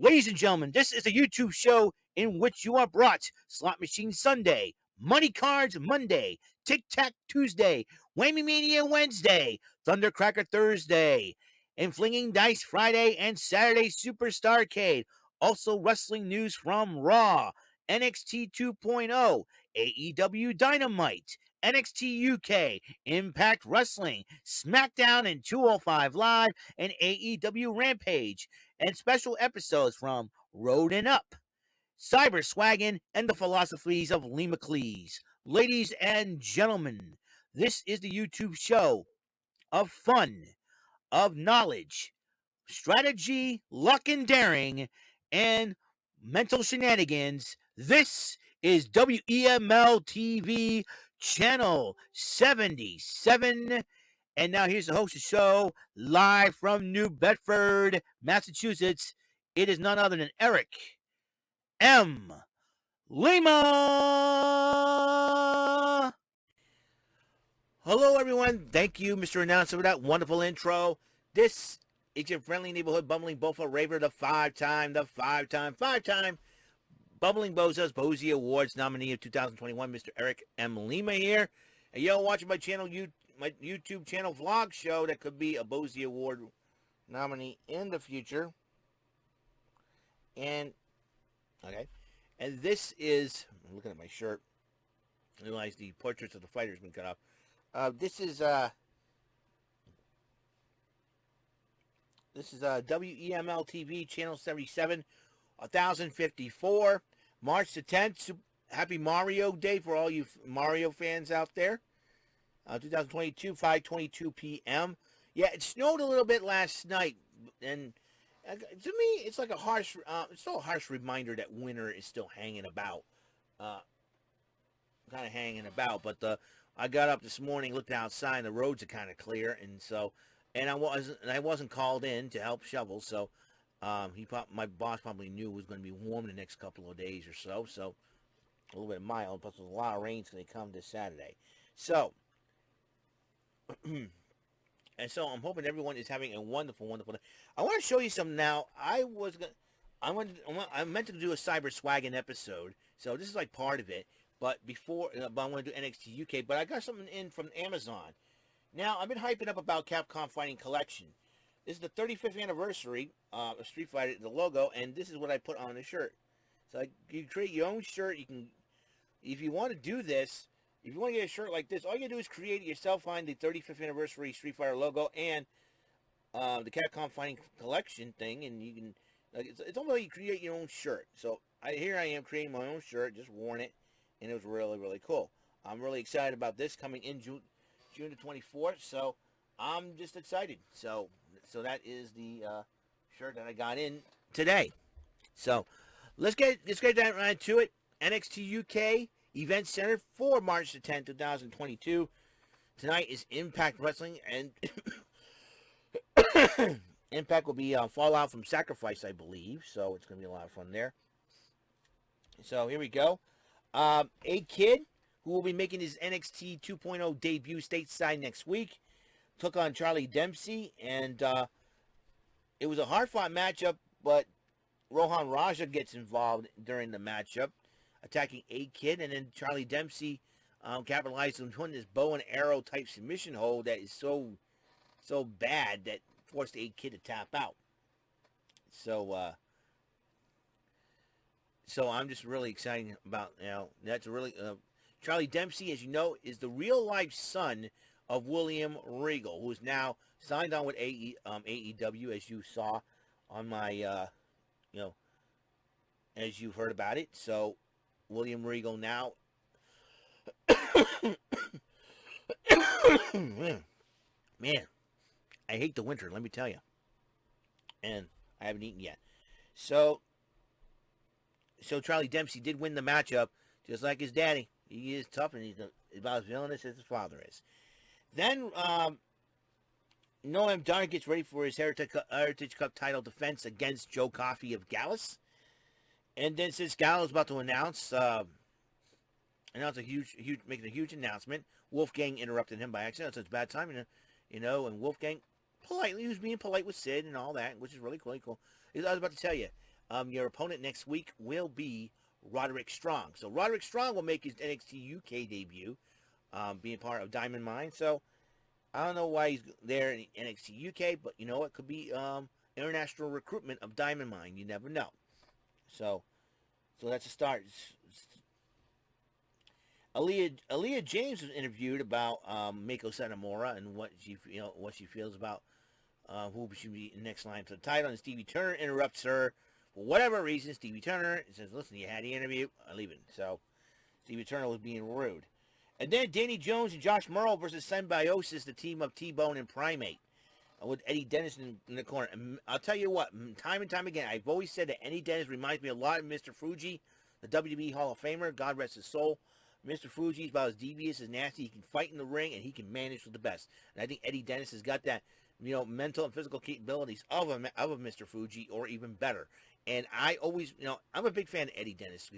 Ladies and gentlemen, this is a YouTube show in which you are brought Slot Machine Sunday, Money Cards Monday, Tic Tac Tuesday, Whammy Mania Wednesday, Thundercracker Thursday, and Flinging Dice Friday and Saturday Superstarcade. Also, wrestling news from Raw, NXT 2.0, AEW Dynamite, NXT UK, Impact Wrestling, SmackDown and 205 Live, and AEW Rampage, and special episodes from Road and Up, Cyber Swaggin', and the philosophies of Lee McLeese. Ladies and gentlemen, this is the YouTube show of fun, of knowledge, strategy, luck and daring, and mental shenanigans. This is WEML-TV Channel 77. And now here's the host of the show, live from New Bedford, Massachusetts. It is none other than Eric M. Lima. Hello, everyone. Thank you, Mr. Announcer, for that wonderful intro. This is your friendly neighborhood bumbling Bofa Raver, the five-time Bumbling Bozos Bozy Awards nominee of 2021, Mr. Eric M. Lima here. And you're watching my channel, my YouTube channel vlog show that could be a Bozy Award nominee in the future. And, okay. And this is, I'm looking at my shirt. I realize the portraits of the fighters been cut off. This is WEML-TV Channel 77, 1054, March the 10th. Happy Mario Day for all you Mario fans out there. 2022, 5:22 p.m. Yeah, it snowed a little bit last night, and to me, it's like a harsh, it's still a harsh reminder that winter is still hanging about, kind of hanging about. But I got up this morning, looked outside, and the roads are kind of clear, and so, and I wasn't called in to help shovel, so my boss probably knew it was going to be warm the next couple of days or so, so a little bit mild, plus there's a lot of rain's going to come this Saturday, so. And so I'm hoping everyone is having a wonderful, wonderful day. I want to show you some now. I meant to do a Cyber Swaggin' episode, so this is like part of it. But I want to do NXT UK. But I got something in from Amazon. Now I've been hyping up about Capcom Fighting Collection. This is the 35th anniversary of Street Fighter, the logo, and this is what I put on the shirt. So you create your own shirt. You can, if you want to do this. If you want to get a shirt like this, all you do is create it yourself, find the 35th anniversary Street Fighter logo and the Capcom Fighting Collection thing, and you can, it's almost like you create your own shirt. So here I am creating my own shirt, just worn it, and it was really, really cool. I'm really excited about this coming in June the 24th, so I'm just excited. So that is the shirt that I got in today. So let's get right to it. NXT UK Event Center for March the 10th, 2022. Tonight is Impact Wrestling, and Impact will be Fallout from Sacrifice, I believe. So it's going to be a lot of fun there. So here we go. A Kid, who will be making his NXT 2.0 debut stateside next week, took on Charlie Dempsey, and it was a hard-fought matchup, but Rohan Raja gets involved during the matchup, attacking A-Kid, and then Charlie Dempsey capitalized on doing this bow and arrow type submission hold that is so bad that forced A-Kid to tap out. So I'm just really excited about, that's a really, Charlie Dempsey, as you know, is the real life son of William Regal, who is now signed on with AEW, as you saw on my, as you've heard about it. So William Regal now. Man, I hate the winter, let me tell you. And I haven't eaten yet. So Charlie Dempsey did win the matchup, just like his daddy. He is tough, and he's about as villainous as his father is. Then Noam Dar gets ready for his Heritage Cup title defense against Joe Coffey of Gallus. And then since Gallows is about to announce making a huge announcement, Wolfgang interrupted him by accident. So it's bad timing, and Wolfgang politely, he was being polite with Sid and all that, which is really cool. I was about to tell you, your opponent next week will be Roderick Strong. So Roderick Strong will make his NXT UK debut, being part of Diamond Mine. So I don't know why he's there in NXT UK, but you know, it could be international recruitment of Diamond Mine. You never know. So that's a start. Aaliyah James was interviewed about Mako Satomura and what she feels about who should be in the next line for the title. And Stevie Turner interrupts her for whatever reason. Stevie Turner says, "Listen, you had the interview. I'm leaving." So Stevie Turner was being rude. And then Danny Jones and Josh Morrell versus Symbiosis, the team of T-Bone and Primate, with Eddie Dennis in the corner. And I'll tell you what, time and time again, I've always said that Eddie Dennis reminds me a lot of Mr. Fuji, the WWE Hall of Famer. God rest his soul. Mr. Fuji's about as devious, as nasty. He can fight in the ring, and he can manage with the best. And I think Eddie Dennis has got that, mental and physical capabilities of a Mr. Fuji, or even better. And I always, I'm a big fan of Eddie Dennis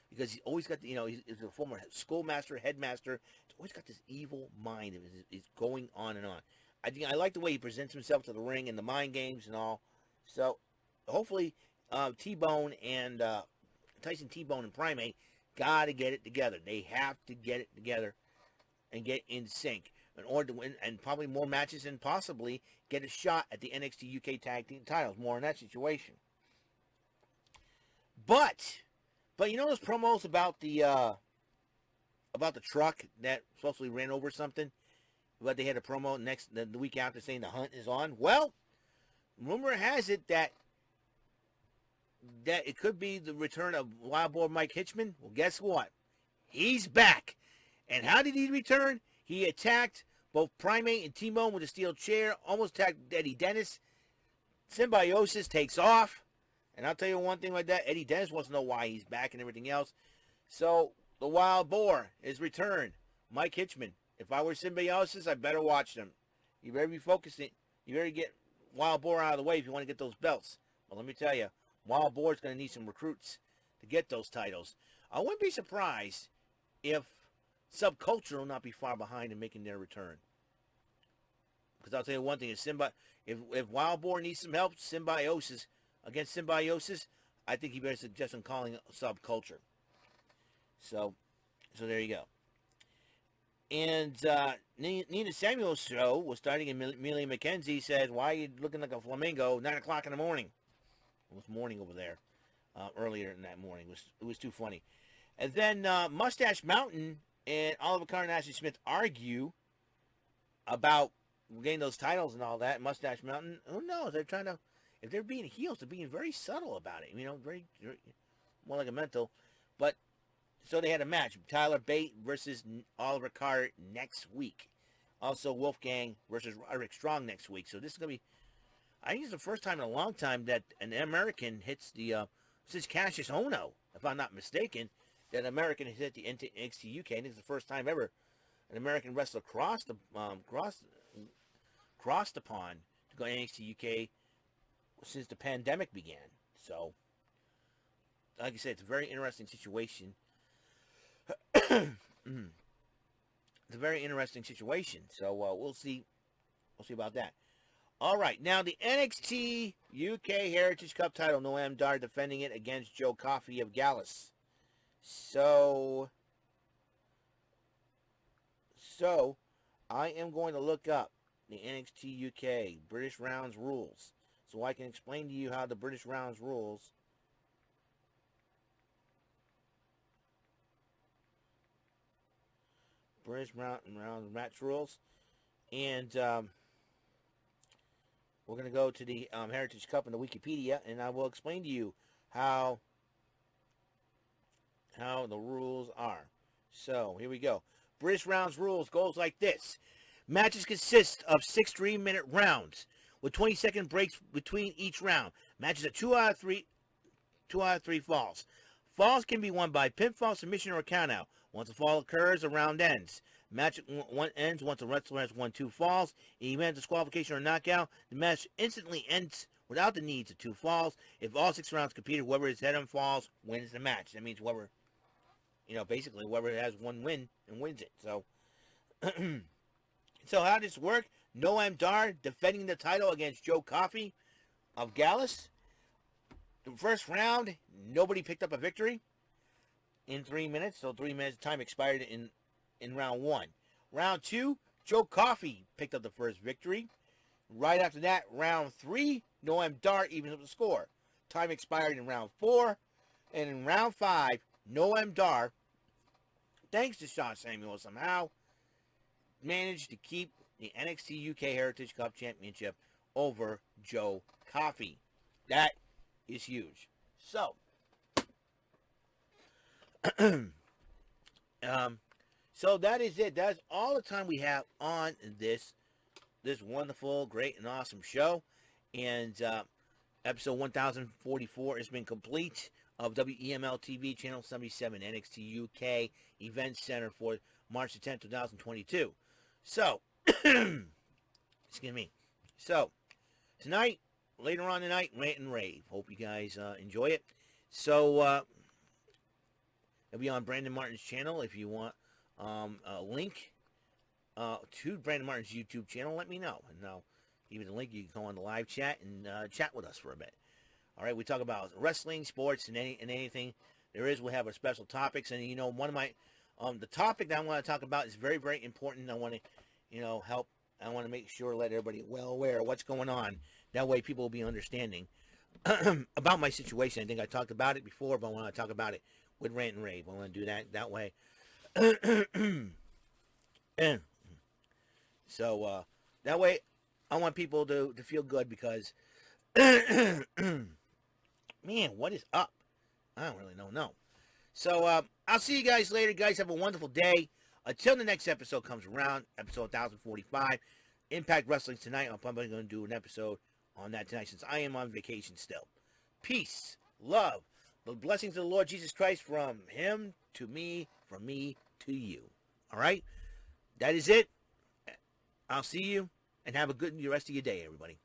because he's always got he's a former schoolmaster, headmaster. He's always got this evil mind. It's going on and on. I like the way he presents himself to the ring and the mind games and all. So hopefully, T-Bone and Tyson T-Bone and Primate got to get it together. They have to get it together and get in sync in order to win, and probably more matches, and possibly get a shot at the NXT UK Tag Team titles. More in that situation. But you know those promos about the truck that supposedly ran over something? But they had a promo the week after saying the hunt is on. Well, rumor has it that it could be the return of Wild Boar Mike Hitchman. Well, guess what? He's back. And how did he return? He attacked both Primate and T-Bone with a steel chair, almost attacked Eddie Dennis. Symbiosis takes off. And I'll tell you one thing like that. Eddie Dennis wants to know why he's back and everything else. So, the Wild Boar is returned. Mike Hitchman. If I were Symbiosis, I better watch them. You better be focusing. You better get Wild Boar out of the way if you want to get those belts. But let me tell you, Wild Boar's going to need some recruits to get those titles. I wouldn't be surprised if Subculture will not be far behind in making their return. Because I'll tell you one thing, if Wild Boar needs some help, against Symbiosis, I think he better suggest him calling Subculture. So there you go. And Nina Samuel's show was starting, and Millie McKenzie said, "Why are you looking like a flamingo 9 o'clock in the morning?" It was morning over there, earlier in that morning. It was too funny. And then Mustache Mountain and Oliver Carr and Ashley Smith argue about getting those titles and all that. Mustache Mountain, who knows? If they're being heels, they're being very subtle about it. Very more like a mental. But so they had a match: Tyler Bate versus Oliver Carr next week. Also, Wolfgang versus Roderick Strong next week. So this is gonna be, I think it's the first time in a long time that an American hits since Cassius Ohno, if I'm not mistaken, that an American has hit the NXT UK. I think it's the first time ever an American wrestler crossed the pond to go to NXT UK since the pandemic began. So, like I said, it's a very interesting situation. It's a very interesting situation. So we'll see. We'll see about that. All right, now the NXT UK Heritage Cup title, Noam Dar defending it against Joe Coffey of Gallus. So I am going to look up the NXT UK British Rounds rules so I can explain to you how the British Rounds rules round match rules, and we're going to go to the Heritage Cup in the Wikipedia, and I will explain to you how the rules are. So, here we go. British Rounds rules goes like this. Matches consist of 6 3-minute rounds with 20-second breaks between each round. Matches are 2 out of 3 falls. Falls can be won by pinfall, submission, or countout. Once a fall occurs, a round ends. Match ends once a wrestler has won 2 falls. In the event of disqualification or knockout, the match instantly ends without the need of 2 falls. If all 6 rounds competed, whoever is head on falls wins the match. That means whoever, basically whoever has 1 win and wins it. So, so how does this work? Noam Dar defending the title against Joe Coffey of Gallus. The first round, nobody picked up a victory in 3 minutes. So 3 minutes time expired in round 1. Round 2, Joe Coffey picked up the first victory. Right after that, round 3, Noam Dar evened up the score. Time expired in round 4. And in round 5, Noam Dar, thanks to Sean Samuel somehow, managed to keep the NXT UK Heritage Cup Championship over Joe Coffey. That is huge. So, so that is it. That's all the time we have on this wonderful, great, and awesome show. And episode 1044 has been complete of WEML-TV Channel 77 NXT UK Event Center for March the 10th, 2022. So, excuse me. So, tonight, later on tonight, Rant and Rave. Hope you guys enjoy it. So, it'll be on Brandon Martin's channel. If you want a link to Brandon Martin's YouTube channel, let me know. And I'll give you the link. You can go on the live chat and chat with us for a bit. All right, we talk about wrestling, sports, and anything there is. We'll have our special topics. And, you know, one of my, the topic that I want to talk about is very, very important. I want to, you know, help. I want to make sure, let everybody well aware of what's going on. That way people will be understanding about my situation. I think I talked about it before, but I want to talk about it with Rant and Rave. I want to do that way. So, that way, I want people to feel good because, man, what is up? I don't really know. No. So, I'll see you guys later. Guys, have a wonderful day. Until the next episode comes around, episode 1045, Impact Wrestling tonight. I'm probably going to do an episode on that tonight since I am on vacation still. Peace, love, the blessings of the Lord Jesus Christ from him to me, from me to you. All right? That is it. I'll see you, and have a good rest of your day, everybody.